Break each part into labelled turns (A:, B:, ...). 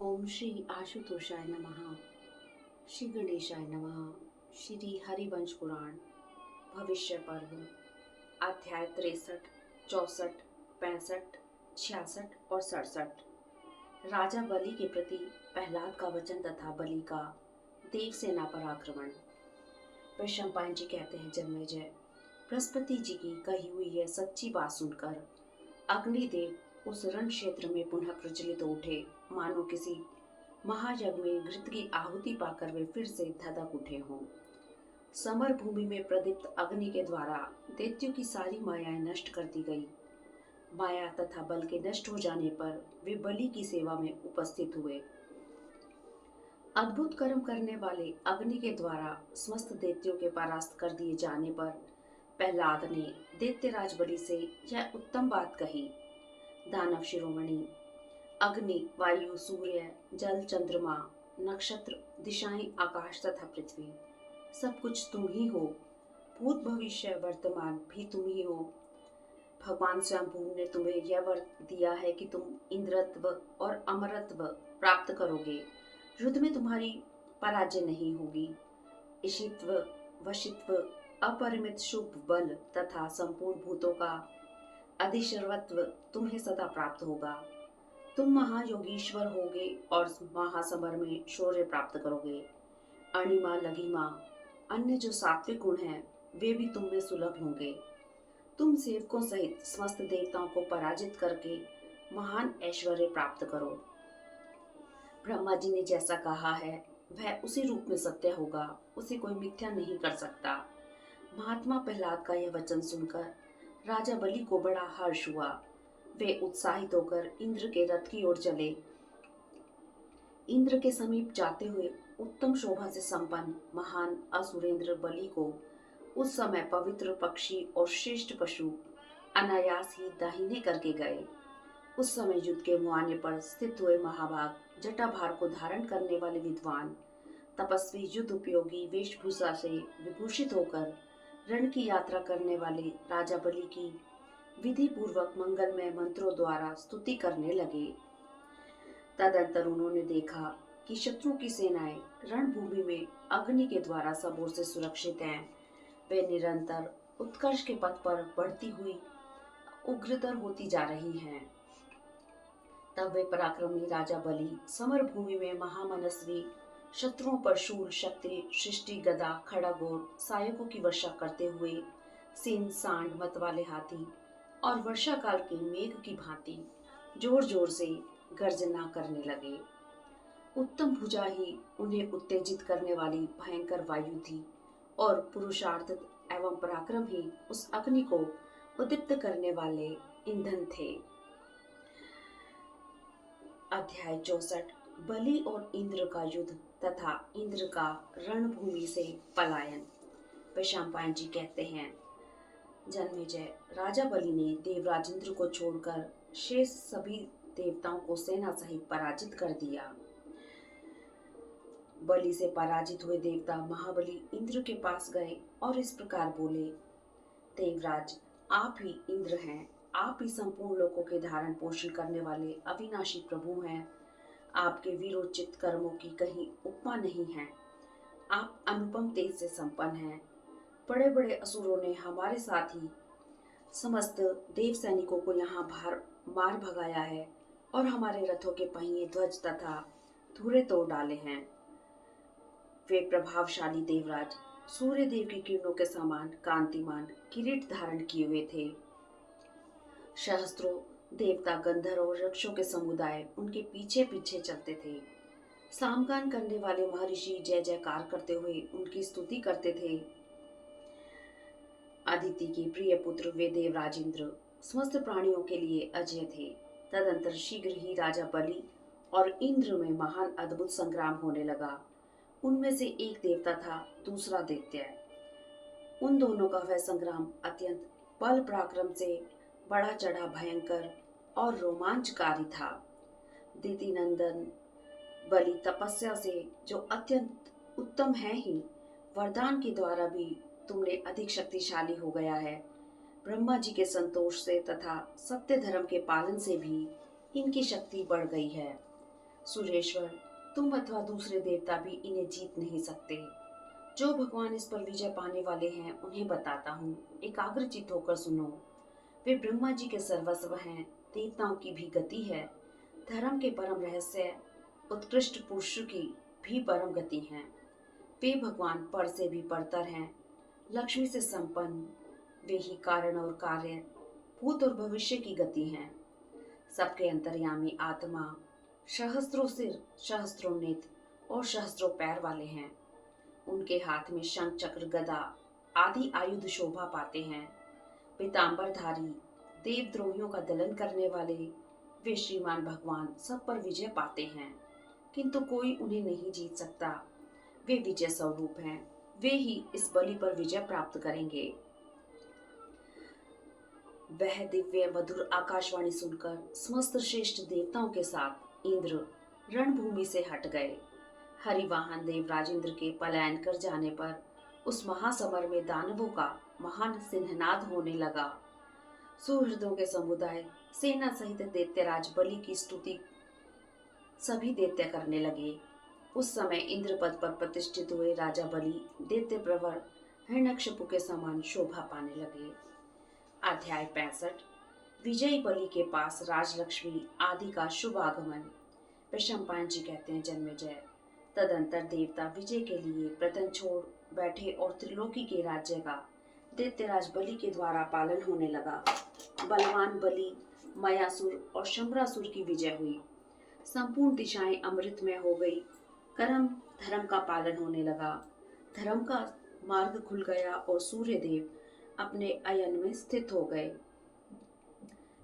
A: ओम श्री आशुतोषाय नमः। श्री गणेशाय नमः। श्री हरिवंश पुराण भविष्य पर्व अध्याय 63, 64, 65, 66 और 67। राजा बलि के प्रति प्रहलाद का वचन तथा बलि का देव सेना पर आक्रमण। वैशंपायन जी कहते हैं, जन्मेजय, बृहस्पति जी की कही हुई यह सच्ची बात सुनकर अग्निदेव उस रण क्षेत्र में पुनः प्रज्वलित उठे, मानो किसी महायज्ञ में घृत की आहुति पाकर वे फिर से धधक उठे हों। समर भूमि में प्रदीप्त अग्नि के द्वारा दैत्यों की सारी मायाएं नष्ट कर दी गई। माया तथा बल के नष्ट हो जाने पर वे बलि की सेवा में उपस्थित हुए। अद्भुत कर्म करने वाले अग्नि के द्वारा समस्त दैत्यों के परास्त कर दिए जाने पर प्रहलाद ने दैत्यराज बलि से यह उत्तम बात कही। दानव शिरोमणि, अग्नि, वायु, सूर्य, जल, चंद्रमा, नक्षत्र, दिशाएं, आकाश तथा पृथ्वी, सब कुछ तुम ही हो। भूत भविष्य वर्तमान भी तुम ही हो। भगवान स्वयं ने तुम्हें यह वर दिया है कि तुम इंद्रत्व और अमरत्व प्राप्त करोगे। युद्ध में तुम्हारी पराजय नहीं होगी। ईशित्व, वशित्व, अपरिमित शुभ बल तथा संपूर्ण भूतों का अधिशर्वत्व तुम्हें सदा प्राप्त होगा। तुम महायोगीश्वर होगे और महासमर में शौर्य प्राप्त करोगे। अणिमा, लघिमा, अन्य जो सात्विक गुण हैं वे भी तुम में सुलभ होंगे। तुम सेवकों सहित समस्त देवताओं को पराजित करके महान ऐश्वर्य प्राप्त करो। ब्रह्मा जी ने जैसा कहा है वह उसी रूप में सत्य होगा, उसे कोई मिथ्या नहीं कर सकता। महात्मा प्रहलाद का यह वचन सुनकर राजा बलि को बड़ा हर्ष हुआ। वे उत्साहित होकर इंद्र के रथ की ओर चले। इंद्र के समीप जाते हुए उत्तम शोभा से संपन्न महान असुरेंद्र बलि को उस समय पवित्र पक्षी और श्रेष्ठ पशु अनायास ही दाहिने करके गए। उस समय युद्ध के मुहाने पर स्थित हुए महाभाग जटाभार को धारण करने वाले विद्वान तपस्वी युद्ध उपयोगी वेशभूषा से विभूषित होकर रण की यात्रा करने वाले राजा बलि की विधि पूर्वक मंगलमय मंत्रों द्वारा स्तुति करने लगे। तदंतर उन्होंने देखा कि शत्रुओं की सेनाएं रणभूमि में अग्नि के द्वारा सब ओर से सुरक्षित हैं। वे निरंतर उत्कर्ष के पथ पर बढ़ती हुई उग्रतर होती जा रही हैं। तब वे पराक्रमी राजा बलि समर भूमि में महामनस्वी शत्रुओं पर शूल, शक्ति, सृष्टि, गदा, खड़ग और सायकों की वर्षा करते हुए सिंह, सांड, मत वाले हाथी और वर्षा काल के मेघ की भांति जोर जोर से गर्जना करने लगे। उत्तम भुजा ही उन्हें उत्तेजित करने वाली भयंकर वायु थी और पुरुषार्थ एवं पराक्रम ही उस अग्नि को उद्दीप्त करने वाले ईंधन थे। अध्याय 64, बलि और इंद्र का युद्ध तथा इंद्र का रणभूमि से पलायन। वैशंपायन जी कहते हैं, जन्मेजय, राजा बलि ने देवराज इंद्र को छोड़कर शेष सभी देवताओं को सेना सहित पराजित कर दिया। बलि से पराजित हुए देवता महाबली इंद्र के पास गए और इस प्रकार बोले, देवराज, आप ही इंद्र हैं, आप ही संपूर्ण लोकों के धारण पोषण करने वाले अविनाशी प्रभु हैं। आपके वीरोचित कर्मों की कहीं उपमा नहीं है। आप अनुपम तेज से संपन्न हैं। बड़े बड़े असुरों ने हमारे साथ ही समस्त देव सैनिकों को यहाँ मार भगाया है और हमारे रथों के पहिए, ध्वज तथा धुरे तोड़ डाले हैं। वे प्रभावशाली देवराज सूर्य देव की किरणों के समान कांतिमान किरीट धारण किए हुए थे। सहस्त्रों देवता, गंधर्व और यक्षों के समुदाय उनके पीछे पीछे चलते थे। सामगान करने वाले महर्षि जय जयकार करते हुए उनकी स्तुति करते थे। अदिति के प्रिय पुत्र वे देवराज इंद्र समस्त प्राणियों के लिए अजय थे। तदंतर शीघ्र ही राजा बलि और इंद्र में महान अद्भुत संग्राम होने लगा। उनमें से एक देवता था, दूसरा दैत्य। उन दोनों का वह संग्राम अत्यंत बल पराक्रम से बड़ा चढ़ा भयंकर और रोमांचकारी था। दिति नंदन बलि तपस्या से जो अत्यंत उत्तम है ही, वरदान के द्वारा भी तुमने अधिक शक्तिशाली हो गया है। ब्रह्मा जी के संतोष से तथा सत्य धर्म के पालन से भी इनकी शक्ति बढ़ गई है। सुरेश्वर, तुम अथवा दूसरे देवता भी इन्हें जीत नहीं सकते। जो भगवान इस पर विजय पाने वाले हैं उन्हें बताता हूँ, एकाग्रचित होकर सुनो। वे ब्रह्मा जी के सर्वस्व हैं, देवताओं की भी गति है, धर्म के परम रहस्य, उत्कृष्ट पुरुष की भी परम गति हैं। वे भगवान पर से भी परतर हैं, लक्ष्मी से संपन्न। वे ही कारण और कार्य, भूत और भविष्य की गति हैं। सबके अंतर्यामी आत्मा, सहस्त्रों सिर, सहस्त्रों नेत्र और सहस्त्रों पैर वाले हैं। उनके हाथ में शंख चक्र गदा आदि आयुध शोभा पाते हैं। पीतांबरधारी, देवद्रोहियों का दलन करने वाले वे श्रीमान भगवान सब पर विजय पाते हैं, किंतु कोई उन्हें नहीं जीत सकता। वे विजय स्वरूप हैं, वे ही इस बलि पर विजय प्राप्त करेंगे। वह दिव्य मधुर आकाशवाणी सुनकर समस्त श्रेष्ठ देवताओं के साथ इंद्र रणभूमि से हट गए। हरिवाहन देव राजेंद्र के पलायन कर जाने पर उस महासमर में दानवों का महान सिंहनाद होने लगा। सुहृदों के समुदाय सेना सहित दैत्यराज बलि की स्तुति सभी दैत्य करने लगे। उस समय इंद्र पद पर प्रतिष्ठित हुए राजा बलि दैत्य प्रवर हिरण्यकशिपु के समान शोभा पाने लगे। अध्याय 65। विजयी बलि के पास राजलक्ष्मी आदि का शुभ आगमन। वैशंपायन जी कहते हैं, जन्मेजय, तदंतर देवता विजय के लिए प्रतन छोड़ बैठे और त्रिलोकी के राज्य का दैत्यराज बलि के द्वारा पालन होने लगा। बलवान बलि, मयासुर और शंबरासुर की विजय हुई। संपूर्ण दिशाएं अमृतमय हो गई। कर्म धर्म का पालन होने लगा। धर्म का मार्ग खुल गया और सूर्य देव अपने अयन में स्थित हो गए।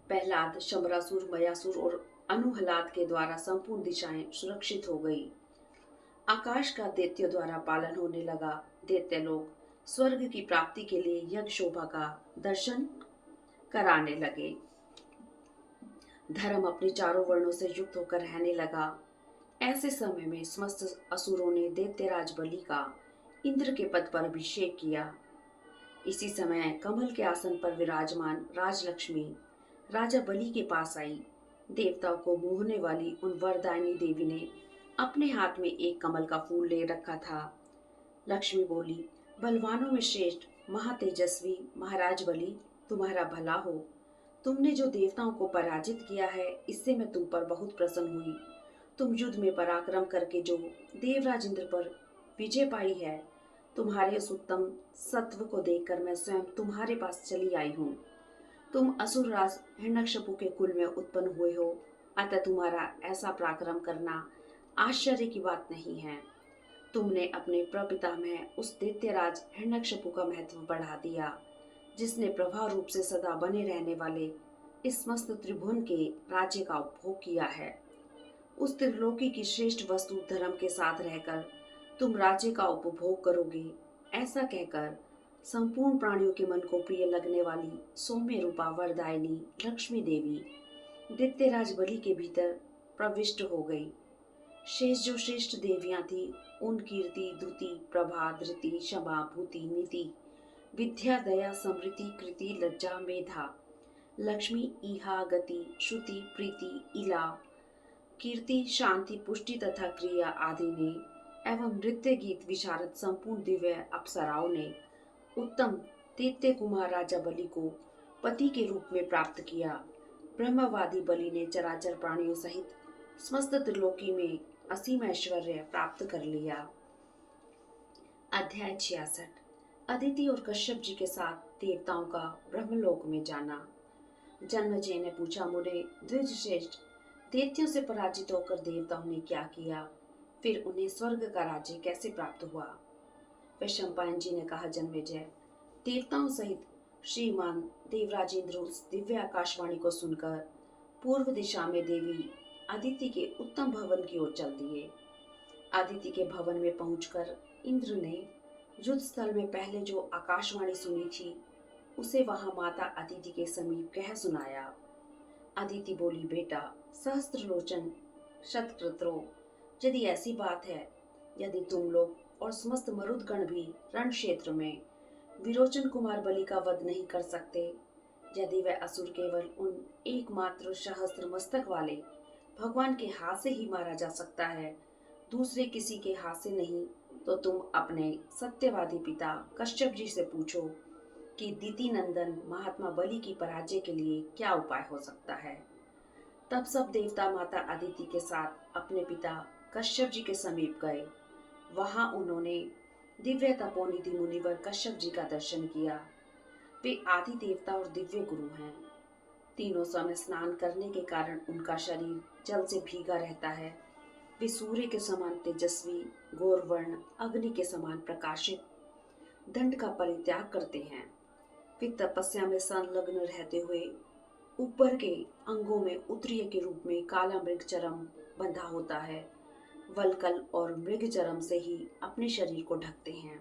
A: प्रहलाद, शंबरासुर, मयासुर और अनुहलाद के द्वारा संपूर्ण दिशाएं सुरक्षित हो गई। आकाश का दैत्यों द्वारा पालन होने लगा। दैत्य लोग स्वर्ग की प्राप्ति के लिए यज्ञ शोभा का दर्शन कराने लगे। धर्म अपने चारों वर्णों से युक्त होकर रहने लगा। ऐसे समय में समस्त असुरों ने दैत्यराज बलि का इंद्र के पद पर अभिषेक किया। इसी समय कमल के आसन पर विराजमान राजलक्ष्मी राजा बलि के पास आई। देवताओं को मोहने वाली उन वरदायिनी देवी ने अपने हाथ में एक कमल का फूल ले रखा था। लक्ष्मी बोली, बलवानों में श्रेष्ठ महातेजस्वी महाराज बलि, तुम्हारा भला हो। तुमने जो देवताओं को पराजित किया है, इससे मैं तुम पर बहुत प्रसन्न हुई। तुम युद्ध में पराक्रम करके जो देवराज इंद्र पर विजय पाई है, तुम्हारे उस उत्तम सत्व को देखकर मैं स्वयं तुम्हारे पास चली आई हूँ। तुम असुर राज हिरण्यकशिपु के कुल में उत्पन्न हुए हो, अतः तुम्हारा ऐसा पराक्रम करना आश्चर्य की बात नहीं है। तुमने अपने प्रपितामह उस दैत्यराज हिरण्यकशिपु का महत्व बढ़ा दिया, जिसने प्रभाव रूप से सदा बने रहने वाले इस समस्त त्रिभुवन के राज्य का उपभोग किया है। उस त्रिलोकी की श्रेष्ठ वस्तु धर्म के साथ रहकर तुम राज्य का उपभोग करोगे। ऐसा कहकर संपूर्ण प्राणियों के मन को प्रिय लगने वाली सौम्य रूपा वरदायिनी लक्ष्मी देवी दैत्यराज बलि के भीतर प्रविष्ट हो गई। शेष जो श्रेष्ठ देवियां थी, उन कीर्ति, द्रुति, प्रभा, धृति, क्षमा, भूति, नीति, विद्या, दया, समृद्धि, कृति, लज्जा, मेधा, लक्ष्मी, ईहा, गति, श्रुति, प्रीति, इला, कीर्ति, शांति, पुष्टि तथा क्रिया आदि ने एवं नृत्य गीत विशारद संपूर्ण दिव्य अप्सराओं ने उत्तम दैत्य कुमार राजा बलि को पति के रूप में प्राप्त किया। ब्रह्मवादी बलि ने चराचर प्राणियों सहित समस्त त्रिलोकी में असीम ऐश्वर्य प्राप्त कर लिया। अध्याय 66। अदिति और कश्यप जी के साथ देवताओं का ब्रह्मलोक में जाना। जन्मेजय ने पूछा, मुने द्विज श्रेष्ठ, दैत्यों से पराजित होकर देवताओं ने क्या किया? फिर उन्हें स्वर्ग का राज्य कैसे प्राप्त हुआ? वैशंपायन जी ने कहा, जन्मेजय, देवताओं सहित श्रीमान देवराजेंद्र उस दिव्य आकाशवाणी को सुनकर पूर्व दिशा में देवी अदिति के उत्तम भवन की ओर चल दिए। अदिति के भवन में पहुंचकर इंद्र ने युद्ध स्थल में पहले जो आकाशवाणी सुनी थी, उसे वहां माता अदिति के समीप कह सुनाया। अदिति बोली, बेटा सहस्त्रलोचन शतक्रतुरो, यदि ऐसी बात है, यदि तुम लोग और समस्त मरुदगण भी रण क्षेत्र में विरोचन कुमार बलि का वध नहीं कर सकते, यदि वह असुर केवल उन एकमात्र सहस्त्र मस्तक वाले भगवान के हाथ से ही मारा जा सकता है, दूसरे किसी के हाथ से नहीं। तो तुम अपने सत्यवादी पिता कश्यप जी से पूछो कि दीति नंदन महात्मा बलि की पराजय के लिए क्या उपाय हो सकता है। तब सब देवता माता अदिति के साथ अपने पिता कश्यप जी के समीप गए। वहां उन्होंने दिव्य तपोनिधि मुनिवर कश्यप जी का दर्शन किया। वे आदि देवता और दिव्य गुरु हैं। तीनों समय स्नान करने के कारण उनका शरीर जल से भीगा रहता है। वे सूर्य के समान तेजस्वी, गौरवर्ण, अग्नि के समान प्रकाशित, दंड का परित्याग करते हैं। वे तपस्या में संलग्न रहते हुए ऊपर के अंगों में उत्तरीय के रूप में काला मृग चरम बंधा होता है। वलकल और मृग चरम से ही अपने शरीर को ढकते हैं।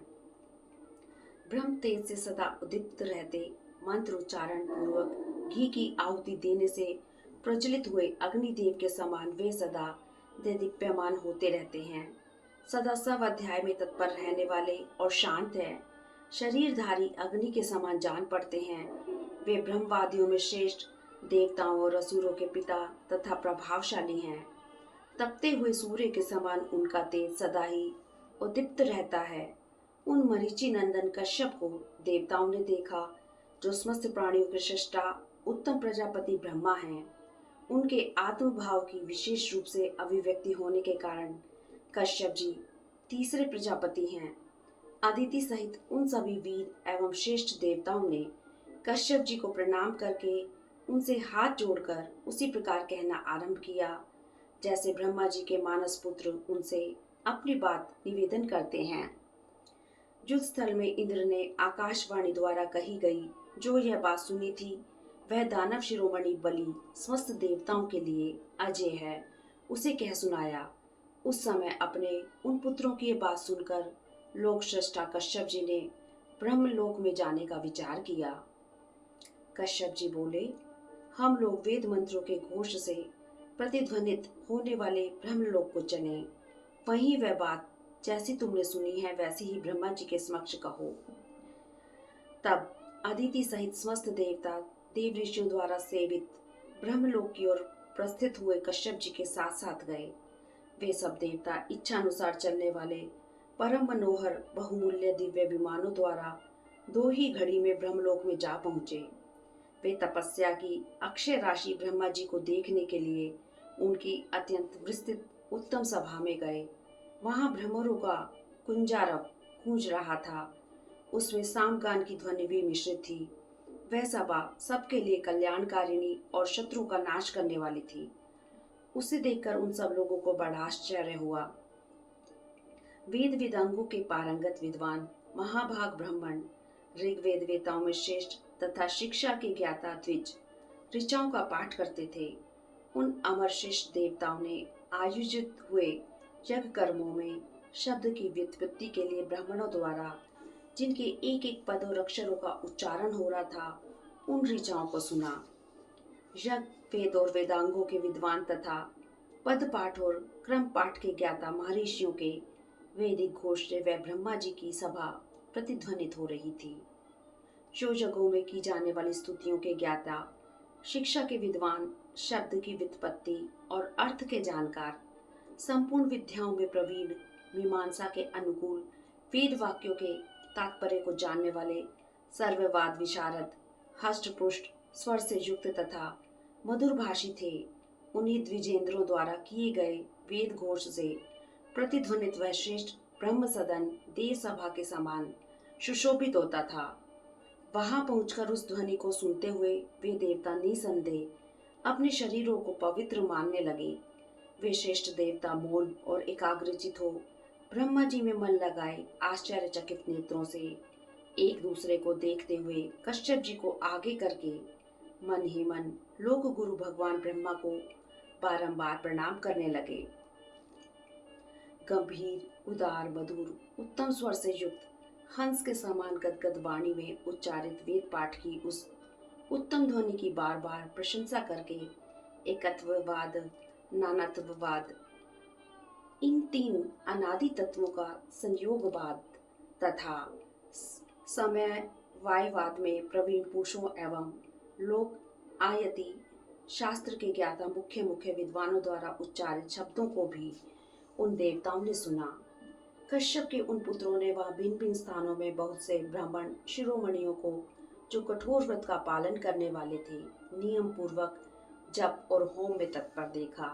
A: ब्रह्म तेज से सदा उद्दीप्त रहते, मंत्र उच्चारण पूर्वक घी की आहुति देने से प्रज्वलित हुए अग्निदेव के समान वे सदा देदीप्यमान होते रहते हैं। सदा सब अध्याय में तत्पर रहने वाले और शांत है, शरीरधारी अग्नि के समान जान पड़ते हैं। वे ब्रह्मवादियों में श्रेष्ठ, देवताओं और असुरों के पिता तथा प्रभावशाली हैं। तपते हुए सूर्य के समान उनका तेज सदा ही उद्दीप्त रहता है। उन मरीचि नंदन कश्यप को देवताओं ने देखा, जो समस्त प्राणियों के सृष्टा उत्तम प्रजापति ब्रह्मा हैं। उनके आत्मभाव की विशेष रूप से अभिव्यक्ति होने के कारण कश्यप जी तीसरे प्रजापति हैं। अदिति सहित उन सभी वीर एवं श्रेष्ठ देवताओं ने कश्यप जी को प्रणाम करके उनसे हाथ जोड़कर उसी प्रकार कहना आरंभ किया, जैसे ब्रह्मा जी के मानस पुत्र उनसे अपनी बात निवेदन करते हैं। युद्ध स्थल में इंद्र ने आकाशवाणी द्वारा कही गई जो यह बात सुनी थी, वह दानव शिरोमणि बलि समस्त देवताओं के लिए अजय है, उसे कह सुनाया। उस समय अपने उन पुत्रों की ये बात सुनकर लोक श्रेष्ठा कश्यप जी ने ब्रह्मलोक में जाने का विचार किया। कश्यप जी बोले, हम लोग वेद मंत्रों के घोष से प्रतिध्वनित होने वाले ब्रह्मलोक को चलें। वहीं वह बात जैसी तुमने सुनी है वैसी ही ब्रह्मा जी के समक्ष कहो। तब अदिति सहित समस्त देवता देव ऋषियों द्वारा सेवित ब्रह्मलोक की ओर प्रस्थित हुए कश्यप जी के साथ साथ गए। वे सब देवता इच्छानुसार चलने वाले परम मनोहर बहुमूल्य दिव्य विमानों द्वारा 2 ही घड़ी में ब्रह्मलोक में जा पहुंचे। वे तपस्या की अक्षय राशि ब्रह्मा जी को देखने के लिए उनकी अत्यंत विस्तृत उत्तम सभा में गए। वहां भ्रमरों का कुंजारव गूंज रहा था। उसमें सामगान की ध्वनि भी मिश्रित थी। वह सभा सबके लिए कल्याणकारिणी और शत्रु का नाश करने वाली थी। उसे देखकर उन सब लोगों को बड़ा आश्चर्य हुआ। वेद वेदांगों के पारंगत विद्वान महाभाग ब्राह्मण, ऋग्वेद वेताओं में श्रेष्ठ तथा शिक्षा के ज्ञाता द्विज ऋचाओं का पाठ करते थे। उन अमर श्रेष्ठ देवताओं ने आयोजित हुए यज्ञ कर्मों में शब्द की व्युत्पत्ति के लिए ब्राह्मणों द्वारा जिनके एक एक पद और अक्षरों का उच्चारण हो रहा था, उन ऋचाओं को सुना। यज्ञ वेद और वेदांगों के विद्वान तथा पद पाठ और क्रम पाठ के ज्ञाता महर्षियों के वैदिक घोष से वह ब्रह्मा जी की सभा प्रतिध्वनित हो रही थी। जो जगहों में की जाने वाली स्तुतियों के ज्ञाता, शिक्षा के विद्वान, शब्द की व्युत्पत्ति और अर्थ के जानकार, संपूर्ण विद्याओं में प्रवीण, मीमांसा के अनुकूल, वेद वाक्यों के तात्पर्य को जानने वाले, सर्ववाद विशारद, हष्टपुष्ट, स्वर से युक्त तथा मधुरभाषी थे। उन्हीं द्विजेंद्रों द्वारा किए गए वेद घोष से प्रतिध्वनित वह श्रेष्ठ ब्रह्म सदन देव सभा के समान सुशोभित होता था। वहां पहुंचकर उस ध्वनि को सुनते हुए वे देवता निसंदेह अपने शरीरों को पवित्र मानने लगे। वे श्रेष्ठ देवता मौन और एकाग्रचित हो ब्रह्मा जी में मन लगाए आश्चर्यचकित नेत्रों से एक दूसरे को देखते हुए कश्यप जी को आगे करके मन ही मन लोक गुरु भगवान ब्रह्मा को बारंबार प्रणाम करने लगे। गंभीर, उदार, मधुर, उत्तम स्वर से युक्त हंस के समान गदगद वाणी में उच्चारित वेद पाठ की उस उत्तम ध्वनि की बार बार प्रशंसा करके एकत्ववाद, नानात्ववाद, इन 3 अनादि तत्वों का संयोगवाद तथा समय वायवाद में प्रवीण पुरुषों एवं लोक आयति शास्त्र के ज्ञाता मुख्य मुख्य विद्वानों द्वारा उच्चारित शब्दों को भी उन देवताओं ने सुना। कश्यप के उन पुत्रों ने वह भिन्न भिन्न स्थानों में बहुत से ब्राह्मण शिरोमणियों को, जो कठोर व्रत का पालन करने वाले थे, नियम पूर्वक जप और होम में तत्पर देखा।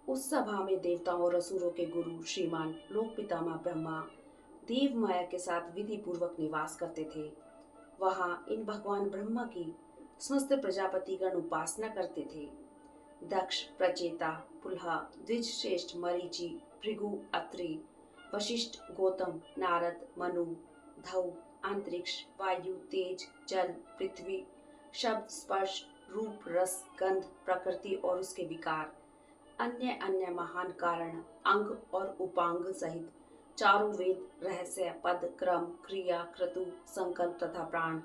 A: उस सभा में देवताओं और असुरों के गुरु श्रीमान लोक पितामह ब्रह्मा देव माया के साथ विधि पूर्वक निवास करते थे। वहां इन भगवान ब्रह्मा की समस्त प्रजापतिगण उपासना करते थे। दक्ष, प्रचेता, पुलहा, द्विज श्रेष्ठ, मरीचि, भृगु, अत्रि, वशिष्ठ, गौतम, नारद, मनु, धौ, अंतरिक्ष, वायु, तेज, जल, पृथ्वी, शब्द, स्पर्श, रूप, रस, गंध, प्रकृति और उसके विकार, अन्य अन्य महान कारण, अंग और उपांग सहित चारों वेद, रहस्य, पद, क्रम, क्रिया, क्रतु, संकल्प तथा प्राण,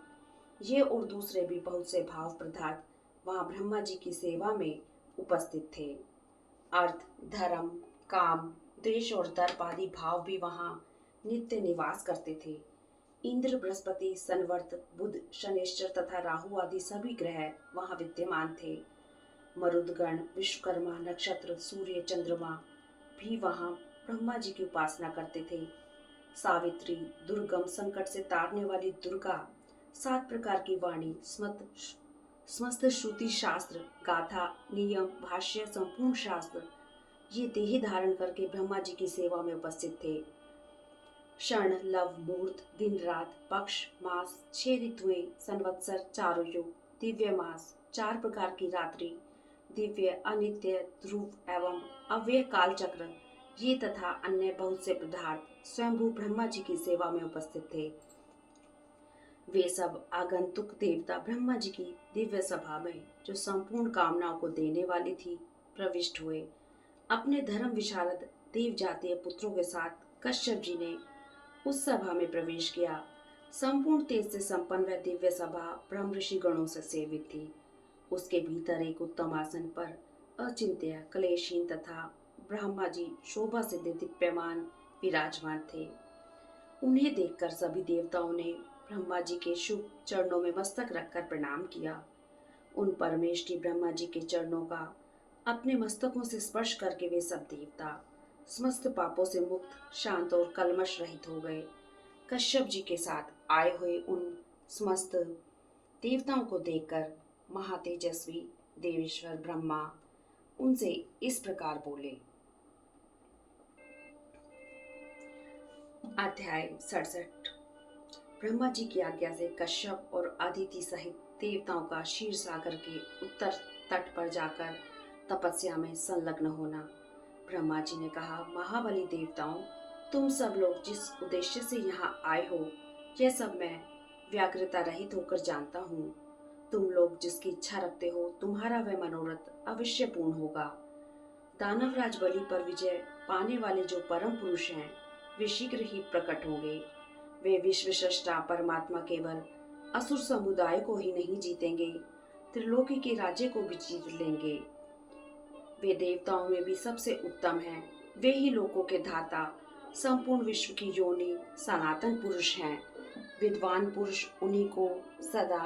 A: ये और दूसरे भी बहुत से भाव पदार्थ वहां ब्रह्मा जी की सेवा में उपस्थित थे। अर्थ, धर्म, काम, द्वेष और दर्प आदि भाव भी वहां नित्य निवास करते थे। इंद्र, बृहस्पति, संवर्त, बुध, शनिश्चर तथा राहु आदि सभी ग्रह वहां विद्यमान थे। मरुदगण, विश्वकर्मा, नक्षत्र, सूर्य, चंद्रमा भी वहां ब्रह्मा जी की उपासना करते थे। सावित्री, दुर्गम, संकट से तारने वाली दुर्गा, 7 प्रकार की वाणी, समस्त श्रुति शास्त्र, गाथा, नियम, भाष्य, संपूर्ण शास्त्र, ये देह धारण करके ब्रह्मा जी की सेवा में उपस्थित थे। क्षण, लव, मुहूर्त, दिन रात, पक्ष, मास, 6 ऋतुएं, संवत्सर, चारों युग, दिव्य मास, 4 प्रकार की रात्रि, दिव्य, अनित्य, ध्रुव एवं अव्यय काल चक्र, ये तथा अन्य बहुत से पदार्थ स्वयंभू ब्रह्मा जी की सेवा में उपस्थित थे। वे सब आगंतुक देवता ब्रह्मा जी की दिव्य सभा में, जो संपूर्ण कामनाओं को देने वाली थी, प्रविष्ट हुए। अपने धर्म विशारद देव जातीय पुत्रों के साथ कश्यप जी ने उस सभा में प्रवेश किया। संपूर्ण तेज से संपन्न वह दिव्य सभा ब्रह्म ऋषि गणों से सेवित थी। उसके भीतर एक उत्तम आसन पर अचिंत्य, क्लेशहीन तथा ब्रह्मा जी शोभा से दीप्यमान विराजमान थे। उन्हें देखकर सभी देवताओं ने ब्रह्मा जी के शुभ चरणों में मस्तक रखकर प्रणाम किया। उन परमेष्ठी ब्रह्मा जी के चरणों का अपने मस्तकों से स्पर्श करके वे सब देवता समस्त पापों से मुक्त, शांत और कलमश रहित हो गए। कश्यप जी के साथ आए हुए उन समस्त देवताओं को देखकर महातेजस्वी देवेश्वर ब्रह्मा उनसे इस प्रकार बोले। अध्याय 67। ब्रह्मा जी की आज्ञा से कश्यप और अदिति सहित देवताओं का क्षीर सागर के उत्तर तट पर जाकर तपस्या में संलग्न होना। ब्रह्मा जी ने कहा, महाबली देवताओं, तुम सब लोग जिस उद्देश्य से यहाँ आए हो, यह सब मैं व्याग्रता रहित होकर जानता हूँ। तुम लोग जिसकी इच्छा रखते हो, तुम्हारा वह मनोरथ अवश्य पूर्ण होगा। दानवराज बलि पर विजय पाने वाले जो परम पुरुष हैं, वे शीघ्र ही प्रकट होंगे। वे विश्व सृष्टा परमात्मा केवल असुर समुदाय को ही नहीं जीतेंगे, त्रिलोकी के राज्य को भी जीत लेंगे। वे देवताओं में भी सबसे उत्तम हैं। वे ही लोकों के धाता, संपूर्ण विश्व की योनि, सनातन पुरुष हैं। विद्वान पुरुष उन्हीं को सदा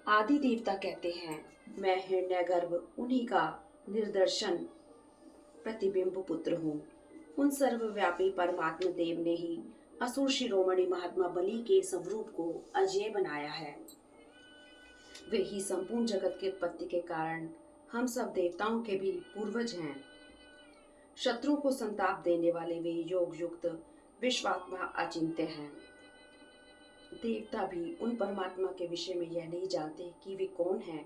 A: आदि देवता कहते हैं। मैं हिरण्यगर्भ उन्हीं का निर्दर्शन प्रतिबिंब पुत्र हूँ। उन सर्वव्यापी परमात्मा देव ने ही असुर शिरोमणि महात्मा बलि के स्वरूप को अजेय बनाया है। वे ही संपूर्ण जगत की उत्पत्ति के कारण हम सब देवताओं के भी पूर्वज हैं। शत्रु को संताप देने वाले वे योग युक्त विश्वात्मा अचिंत्य हैं। देवता भी उन परमात्मा के विषय में यह नहीं जानते कि वे कौन हैं,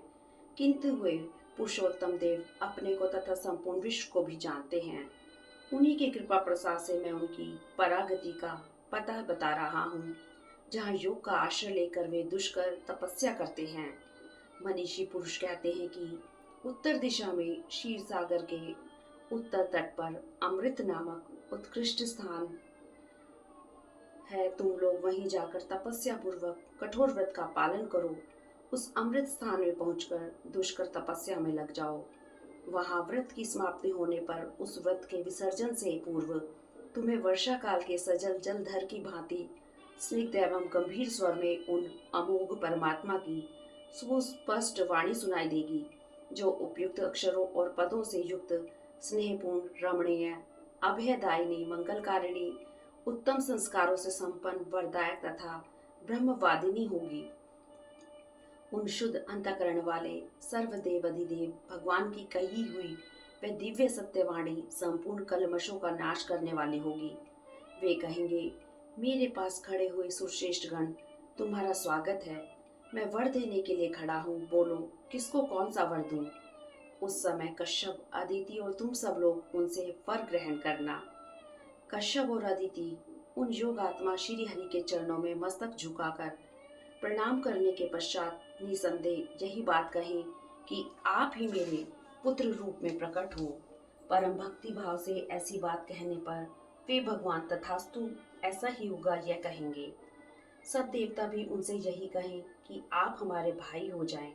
A: किंतु वे पुरुषोत्तम देव अपने को तथा संपूर्ण विश्व को भी जानते हैं। उन्हीं की कृपा प्रसाद से मैं उनकी परागति का पता बता रहा हूँ, जहाँ योग का आश्रय लेकर वे दुष्कर तपस्या करते हैं। मनीषी पुरुष कहते हैं कि उत्तर दिशा में क्षीर सागर के उत्तर तट पर अमृत नामक उत्कृष्ट स्थान है। तुम लोग वहीं जाकर तपस्या पूर्वक कठोर व्रत का पालन करो। उस अमृत स्थान में पहुंचकर दुष्कर तपस्या में लग जाओ। वहां व्रत की समाप्ति होने पर उस व्रत के विसर्जन से पूर्व तुम्हें वर्षा काल के सजल जलधर की भांति स्निग्ध एवं गंभीर स्वर में उन अमोघ परमात्मा की सुस्पष्ट वाणी सुनाई देगी, जो उपयुक्त अक्षरों और पदों से युक्त, स्नेहपूर्ण, रमणीय, अभयदायिनी, मंगलकारिणी, उत्तम संस्कारों से संपन्न, वरदायक तथा ब्रह्मवादिनी होगी। उन शुद्ध अंतःकरण वाले सर्वदेव अधिदेव भगवान की कही हुई वह दिव्य सत्यवाणी संपूर्ण कलमशों का नाश करने वाली होगी। वे कहेंगे, मेरे पास खड़े हुए सुश्रेष्ठ गण, तुम्हारा स्वागत है। मैं वर देने के लिए खड़ा हूँ, बोलो किसको कौन सा वर दूं? उस समय कश्यप, अदिति और तुम सब लोग उनसे वर ग्रहण करना। कश्यप और अदिति उन योग आत्मा श्री हरि के चरणों में मस्तक झुकाकर प्रणाम करने के पश्चात निसंदेह यही बात कहें कि आप ही मेरे पुत्र रूप में प्रकट हो। परम भक्ति भाव से ऐसी बात कहने पर वे भगवान तथास्तु ऐसा ही होगा यह कहेंगे। सब देवता भी उनसे यही कहें कि आप हमारे भाई हो जाएं।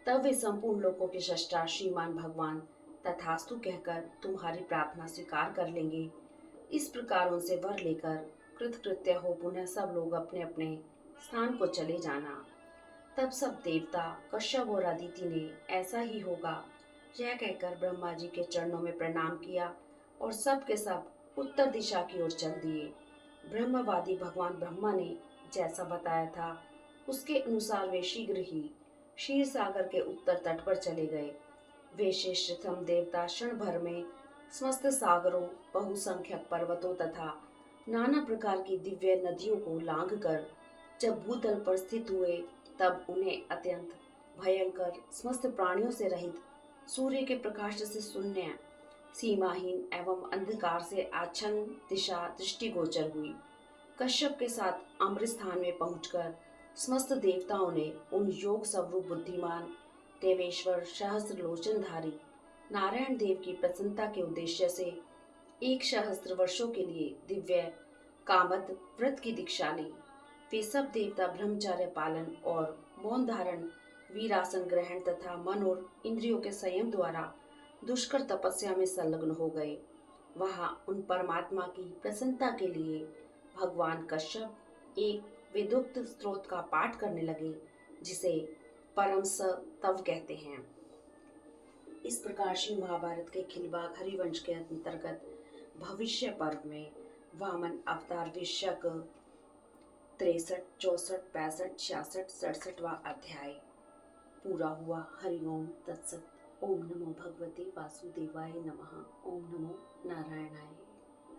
A: तब वे संपूर्ण लोकों के सृष्टा श्रीमान भगवान तथास्तु कहकर तुम्हारी प्रार्थना स्वीकार कर लेंगे। इस प्रकार उनसे वर लेकर कृतकृत्य हो पुनः सब लोग अपने अपने स्थान को चले जाना। तब सब देवता कश्यप और अदिति ने ऐसा ही होगा यह कहकर ब्रह्मा जी के चरणों में प्रणाम किया और सब के सब उत्तर दिशा की ओर चल दिए। ब्रह्मवादी भगवान ब्रह्मा ने जैसा बताया था उसके अनुसार वे शीघ्र ही क्षीर सागर के उत्तर तट पर चले गए। वे श्रेष्ठतम देवता क्षण भर में समस्त सागरों, बहुसंख्यक पर्वतों तथा नाना प्रकार की दिव्य नदियों को लांघकर जब भूतल पर स्थित हुए, तब उन्हें अत्यंत भयंकर, समस्त प्राणियों से रहित, सूर्य के प्रकाश से शून्य, सीमाहीन एवं अंधकार से आच्छन्न दिशा दृष्टिगोचर हुई। कश्यप के साथ अमृत स्थान में पहुंचकर समस्त देवताओं ने उन योग स्वरूप बुद्धिमान देवेश्वर सहस्त्रलोचनधारी नारायण देव की प्रसन्नता के उद्देश्य से 1 सहस्त्र वर्षों के लिए दिव्य कामद व्रत की दीक्षा ली। वे सब देवता ब्रह्मचर्य पालन और मौन धारण, वीरासन ग्रहण तथा मन और इंद्रियों के संयम द्वारा दुष्कर तपस्या में संलग्न हो गए। वहां उन परमात्मा की प्रसन्नता के लिए भगवान कश्यप एक वेदोक्त स्त्रोत का पाठ करने लगे, जिसे परम स तव कहते हैं। इस प्रकार श्री महाभारत के खिलबाग हरिवंश के अंतर्गत भविष्य पर्व में वामन अवतार विषयक 63, 64, 65, 66, 67वां अध्याय पूरा हुआ। हरिओम तत्सत। ओम नमो भगवते वासुदेवाय नमः। ओम नमो नारायणाय।